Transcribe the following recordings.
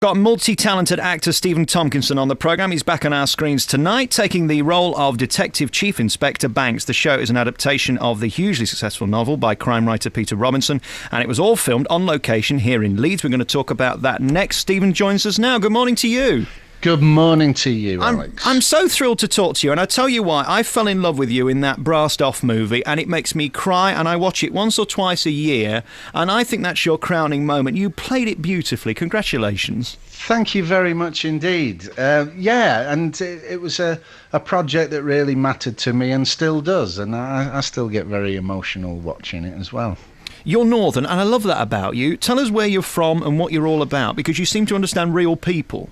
Got multi-talented actor Stephen Tompkinson on the programme. He's back on our screens tonight, taking the role of Detective Chief Inspector Banks. The show is an adaptation of the hugely successful novel by crime writer Peter Robinson, and it was all filmed on location here in Leeds. We're going to talk about that next. Stephen joins us now. Good morning to you. Good morning to you, Alex. I'm so thrilled to talk to you, and I'll tell you why. I fell in love with you in that Brassed Off movie, and it makes me cry, and I watch it once or twice a year, and I think that's your crowning moment. You played it beautifully. Congratulations. Thank you very much indeed. And it was a project that really mattered to me and still does, and I still get very emotional watching it as well. You're Northern, and I love that about you. Tell us where you're from and what you're all about, because you seem to understand real people.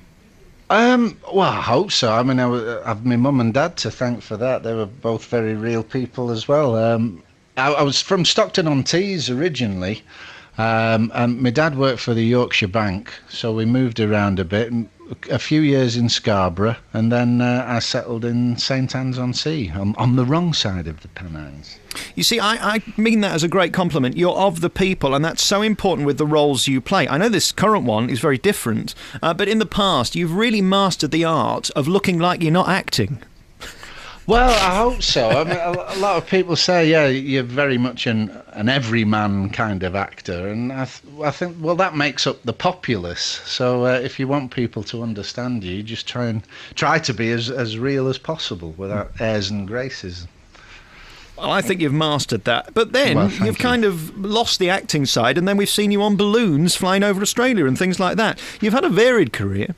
Well, I hope so. I mean, I have my mum and dad to thank for that. They were both very real people as well. I was from Stockton-on-Tees originally, and my dad worked for the Yorkshire Bank, so we moved around a bit, a few years in Scarborough, and then I settled in St Anne's-on-Sea, on the wrong side of the Pennines. You see, I mean that as a great compliment. You're of the people, and that's so important with the roles you play. I know this current one is very different, but in the past, you've really mastered the art of looking like you're not acting. Well, I hope so. I mean, a lot of people say, yeah, you're very much an everyman kind of actor, and I think, well, that makes up the populace. So if you want people to understand you, just try to be as real as possible without airs and graces. Well, I think you've mastered that. But then you've kind of lost the acting side, and then we've seen you on balloons flying over Australia and things like that. You've had a varied career.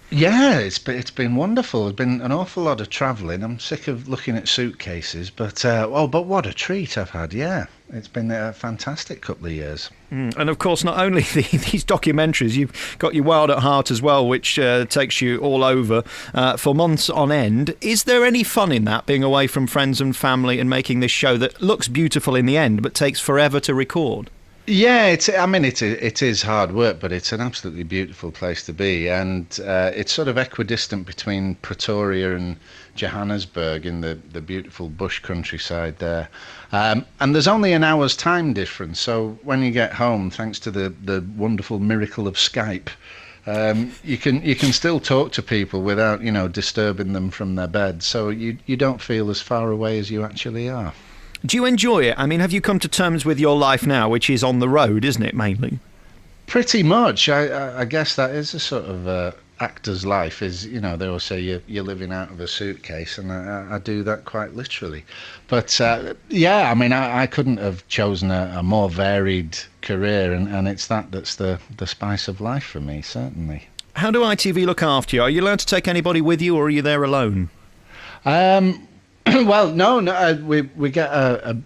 Yeah, it's been wonderful. There's been an awful lot of travelling. I'm sick of looking at suitcases, but what a treat I've had. Yeah, it's been a fantastic couple of years. And of course, not only these documentaries, you've got your Wild at Heart as well, which takes you all over for months on end. Is there any fun in that, being away from friends and family and making this show that looks beautiful in the end but takes forever to record? Yeah, it is hard work, but it's an absolutely beautiful place to be, and it's sort of equidistant between Pretoria and Johannesburg in the beautiful bush countryside there. And there's only an hour's time difference, so when you get home, thanks to the wonderful miracle of Skype, you can still talk to people without, disturbing them from their bed, so you don't feel as far away as you actually are. Do you enjoy it? I mean, have you come to terms with your life now, which is on the road, isn't it, mainly? Pretty much. I guess that is a sort of actor's life, is, they always say you're living out of a suitcase, and I do that quite literally. But, I mean, I couldn't have chosen a more varied career, and it's that's the spice of life for me, certainly. How do ITV look after you? Are you allowed to take anybody with you, or are you there alone? Well, no, we get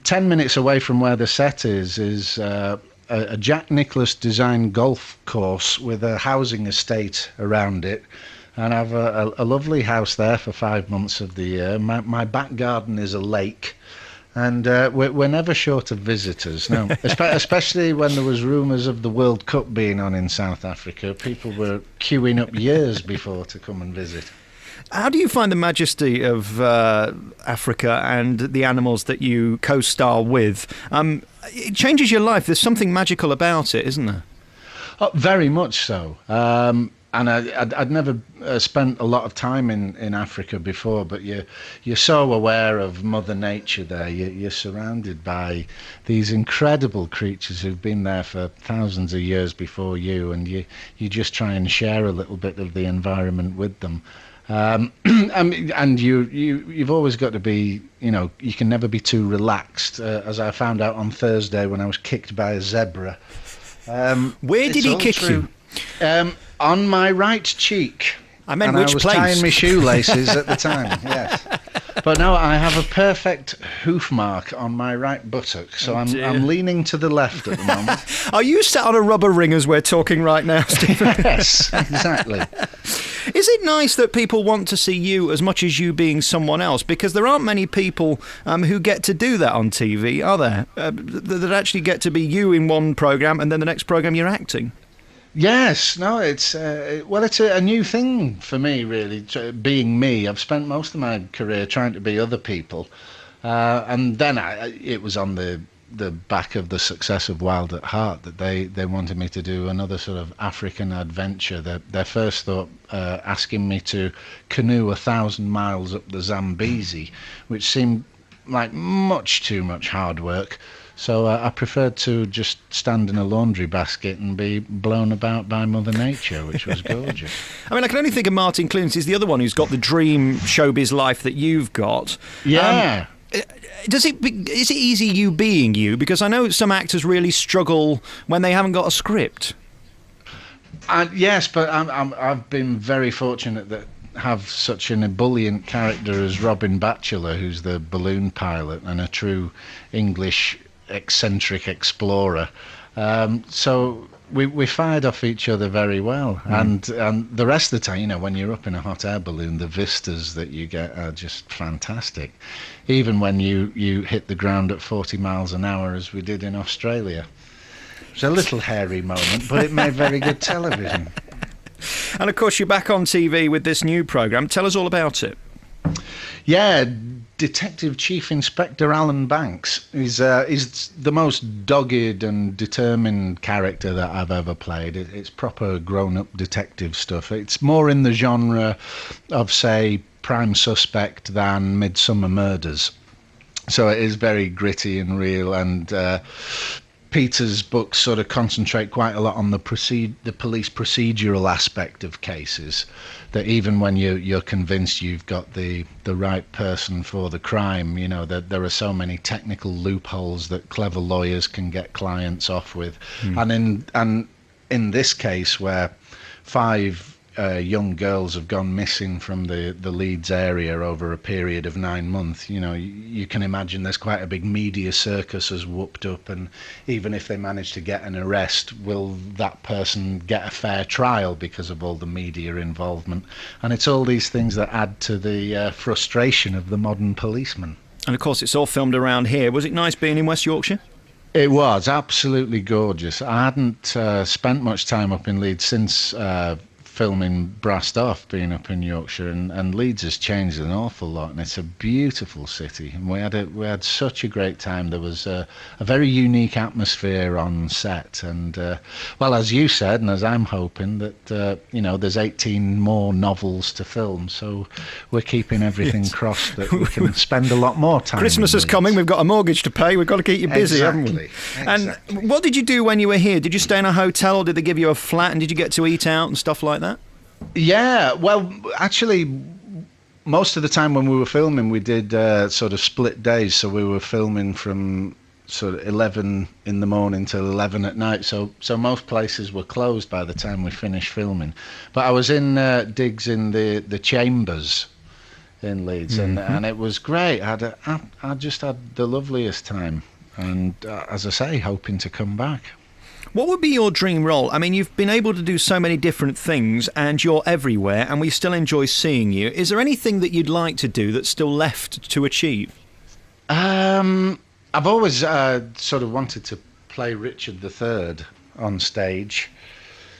10 minutes away from where the set is a Jack Nicklaus designed golf course with a housing estate around it, and I have a lovely house there for 5 months of the year. My back garden is a lake, and we're never short of visitors. No, especially when there was rumours of the World Cup being on in South Africa, people were queuing up years before to come and visit. How do you find the majesty of Africa and the animals that you co-star with? It changes your life. There's something magical about it, isn't there? Oh, very much so. And I'd never spent a lot of time in Africa before, but you're so aware of Mother Nature there. You're surrounded by these incredible creatures who've been there for thousands of years before you, and you just try and share a little bit of the environment with them. And you've always got to be, you can never be too relaxed, as I found out on Thursday when I was kicked by a zebra. Where did he kick you? On my right cheek. I meant which place? I was tying my shoelaces at the time, yes. But no, I have a perfect hoof mark on my right buttock, so I'm leaning to the left at the moment. Are you sat on a rubber ring as we're talking right now, Stephen? Yes, exactly. Is it nice that people want to see you as much as you being someone else? Because there aren't many people who get to do that on TV, are there? That actually get to be you in one programme and then the next programme you're acting. Yes, no, it's a new thing for me, really, being me. I've spent most of my career trying to be other people, and then it was on the the back of the success of Wild at Heart that they wanted me to do another sort of African adventure. Their first thought asking me to canoe 1,000 miles up the Zambezi, which seemed like much too much hard work. So I preferred to just stand in a laundry basket and be blown about by Mother Nature, which was gorgeous. I mean, I can only think of Martin Clunes. He's the other one who's got the dream showbiz life that you've got. Yeah. Is it easy you being you? Because I know some actors really struggle when they haven't got a script. Yes, but I've been very fortunate that have such an ebullient character as Robin Batchelor, who's the balloon pilot and a true English eccentric explorer. So we fired off each other very well, and the rest of the time, you know, when you're up in a hot air balloon, the vistas that you get are just fantastic, even when you hit the ground at 40 miles an hour, as we did in Australia. It was a little hairy moment, but it made very good television. And of course, you're back on TV with this new programme. Tell us all about it. Yeah, Detective Chief Inspector Alan Banks is the most dogged and determined character that I've ever played. It's proper grown-up detective stuff. It's more in the genre of, say, Prime Suspect than Midsummer Murders. So it is very gritty and real, and Peter's books sort of concentrate quite a lot on the police procedural aspect of cases, that even when you're convinced you've got the right person for the crime, you know, that there are so many technical loopholes that clever lawyers can get clients off with. And in this case, where 5 young girls have gone missing from the Leeds area over a period of 9 months, you know, you can imagine there's quite a big media circus has whooped up, and even if they manage to get an arrest, will that person get a fair trial because of all the media involvement? And it's all these things that add to the frustration of the modern policeman. And of course, it's all filmed around here. Was it nice being in West Yorkshire? It was absolutely gorgeous. I hadn't spent much time up in Leeds since filming Brassed Off, being up in Yorkshire, and Leeds has changed an awful lot, and it's a beautiful city, and we had such a great time. There was a very unique atmosphere on set, and well, as you said, and as I'm hoping, that you know, there's 18 more novels to film, so we're keeping everything crossed that we can spend a lot more time. Christmas is coming, we've got a mortgage to pay, we've got to keep you busy, haven't we? And what did you do when you were here? Did you stay in a hotel, or did they give you a flat, and did you get to eat out and stuff like that? Yeah, well, actually, most of the time when we were filming, we did sort of split days. So we were filming from sort of 11 in the morning till 11 at night. So most places were closed by the time we finished filming. But I was in digs in the Chambers in Leeds, and it was great. I just had the loveliest time, and as I say, hoping to come back. What would be your dream role? I mean, you've been able to do so many different things, and you're everywhere, and we still enjoy seeing you. Is there anything that you'd like to do that's still left to achieve? I've always sort of wanted to play Richard III on stage,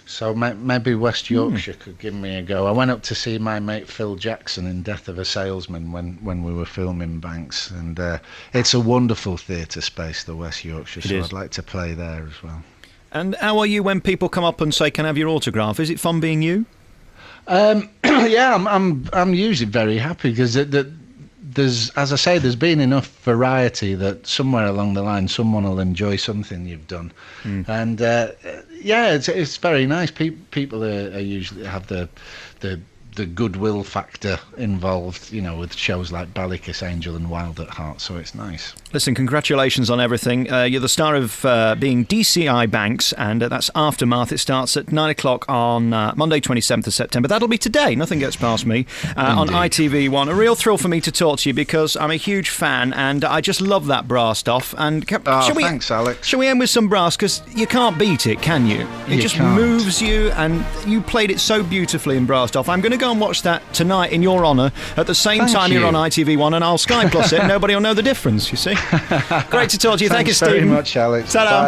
so maybe West Yorkshire could give me a go. I went up to see my mate Phil Jackson in Death of a Salesman when we were filming Banks, and it's a wonderful theatre space, the West Yorkshire, so I'd like to play there as well. And how are you when people come up and say, "Can I have your autograph?" Is it fun being you? Yeah, I'm usually very happy, because there's, as I say, there's been enough variety that somewhere along the line someone will enjoy something you've done, and yeah, it's very nice. People are usually have the goodwill factor involved, you know, with shows like Ballykiss Angel and Wild at Heart, so it's nice. Listen, congratulations on everything. You're the star of being DCI Banks, and that's Aftermath. It starts at 9 o'clock on Monday 27th of September. That'll be today, nothing gets past me, on ITV1. A real thrill for me to talk to you, because I'm a huge fan, and I just love that Brassed Off. And thanks, Alex. Shall we end with some brass? Because you can't beat it, can you? It just moves you, and you played it so beautifully in Brassed Off. I'm going to go and watch that tonight in your honour at the same time you're on ITV1, and I'll Sky Plus it. Nobody will know the difference, you see. Great to talk to you. Thank you, Stephen. Thanks very much, Alex. Ta-da. Bye.